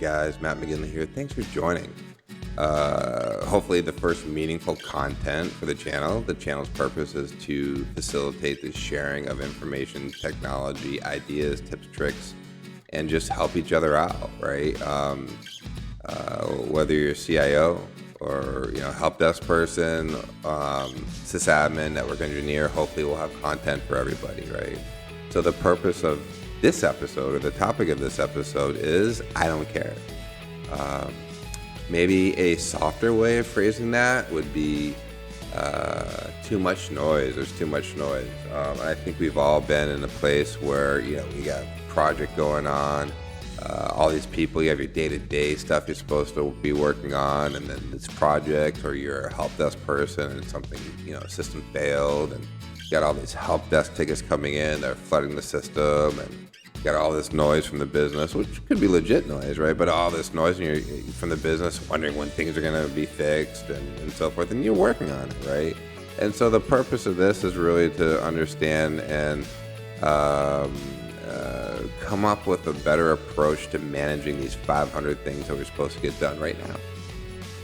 guys, Matt McGinley here. Thanks for joining. Hopefully the first meaningful content for the channel. The channel's purpose is to facilitate the sharing of information, technology, ideas, tips, tricks, and just help each other out, right? Whether you're a CIO or help desk person, sysadmin, network engineer, hopefully we'll have content for everybody, right? So the purpose of this episode, or the topic of this episode, is I don't care. Maybe a softer way of phrasing that would be too much noise. There's too much noise. I think we've all been in a place where you got a project going on, all these people, you have your day-to-day stuff you're supposed to be working on, and then this project, or you're a help desk person and something, system failed, and you got all these help desk tickets coming in, they're flooding the system, and you got all this noise from the business, which could be legit noise, right? But all this noise from the business, wondering when things are going to be fixed and so forth, and you're working on it, right? And so the purpose of this is really to understand and come up with a better approach to managing these 500 things that we're supposed to get done right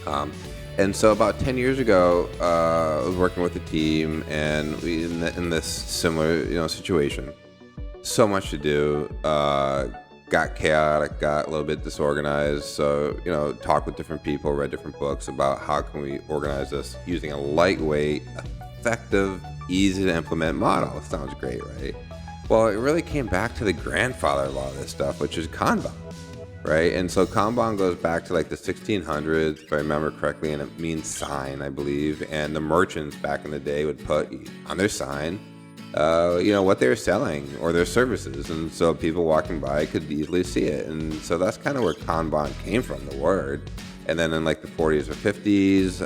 now. And so about 10 years ago, I was working with a team, and we in this similar situation. So much to do, got chaotic, got a little bit disorganized. So, talked with different people, read different books about how can we organize this using a lightweight, effective, easy to implement model. Sounds great, right? Well, it really came back to the grandfather of all this stuff, which is Kanban, right? And so Kanban goes back to like the 1600s, if I remember correctly, and it means sign, I believe. And the merchants back in the day would put on their sign, what they were selling or their services. And so people walking by could easily see it. And so that's kind of where Kanban came from, the word. And then in like the 40s or 50s,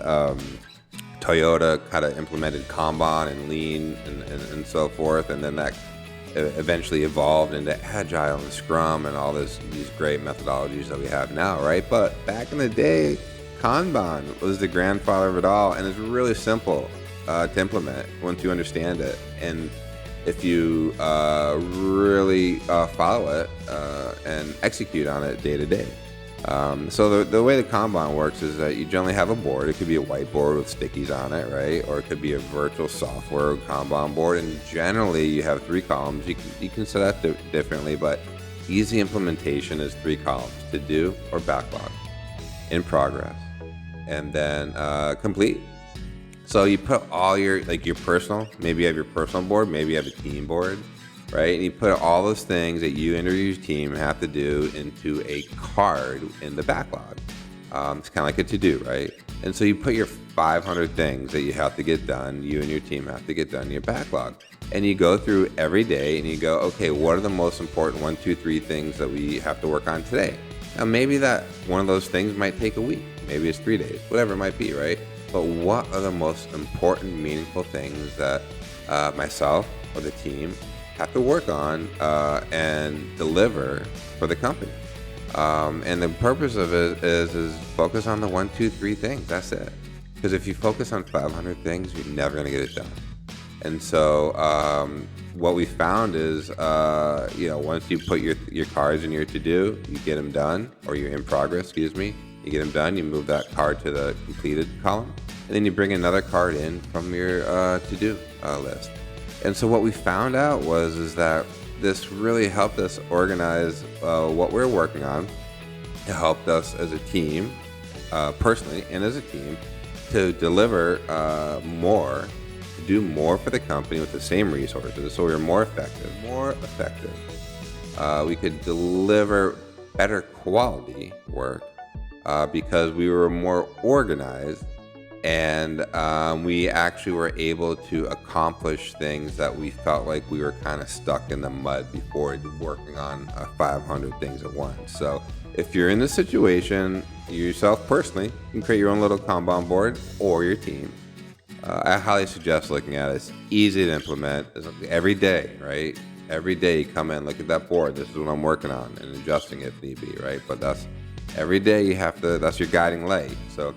Toyota kind of implemented Kanban and Lean and so forth. And then that eventually evolved into Agile and Scrum and all these great methodologies that we have now, right? But back in the day, Kanban was the grandfather of it all, and it's really simple to implement once you understand it, and if you really follow it and execute on it day to day. So the way the Kanban works is that you generally have a board. It could be a whiteboard with stickies on it, right? Or it could be a virtual software Kanban board. And generally you have 3 columns. You can set that differently, but easy implementation is 3 columns: to do or backlog, in progress, and then complete. So you put all your personal, maybe you have your personal board, maybe you have a team board, right? And you put all those things that you and your team have to do into a card in the backlog. It's kind of like a to-do, right? And so you put your 500 things that you have to get done, you and your team have to get done in your backlog. And you go through every day and you go, okay, what are the most important 1, 2, 3 things that we have to work on today? Now, maybe that one of those things might take a week. Maybe it's 3 days, whatever it might be, right? But what are the most important, meaningful things that myself or the team have to work on and deliver for the company? And the purpose of it is focus on the 1, 2, 3 things. That's it. Because if you focus on 500 things, you're never going to get it done. And so what we found is, once you put your cards in your to-do, you get them done, or you're in progress, you get them done, you move that card to the completed column, and then you bring another card in from your to-do list. And so what we found out is that this really helped us organize what we're working on. It helped us as a team, personally and as a team, to deliver more, to do more for the company with the same resources. So we were more effective. We could deliver better quality work because we were more organized, and we actually were able to accomplish things that we felt like we were kind of stuck in the mud before working on 500 things at once. So if you're in this situation, you yourself personally, you can create your own little Kanban board, or your team. I highly suggest looking at it. It's easy to implement. It's every day, right? Every day you come in, look at that board. This is what I'm working on, and adjusting if need be, right? But that's every day you have to, that's your guiding light. So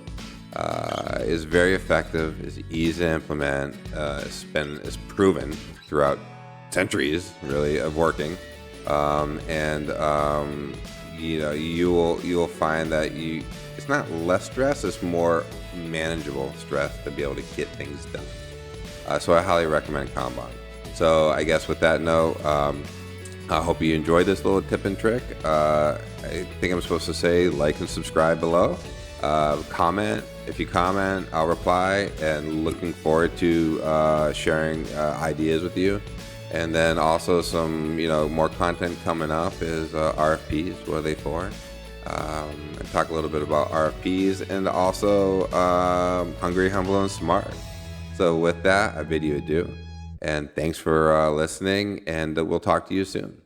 is very effective, is easy to implement, is proven throughout centuries really of working, and you will find that it's not less stress, it's more manageable stress to be able to get things done. So I highly recommend Kanban. So I guess with that note, I hope you enjoyed this little tip and trick. I think I'm supposed to say like and subscribe below. Comment. If you comment, I'll reply, and looking forward to sharing ideas with you. And then also some, more content coming up is RFPs. What are they for? And talk a little bit about RFPs, and also Hungry, Humble, and Smart. So with that, I bid you adieu. And thanks for listening, and we'll talk to you soon.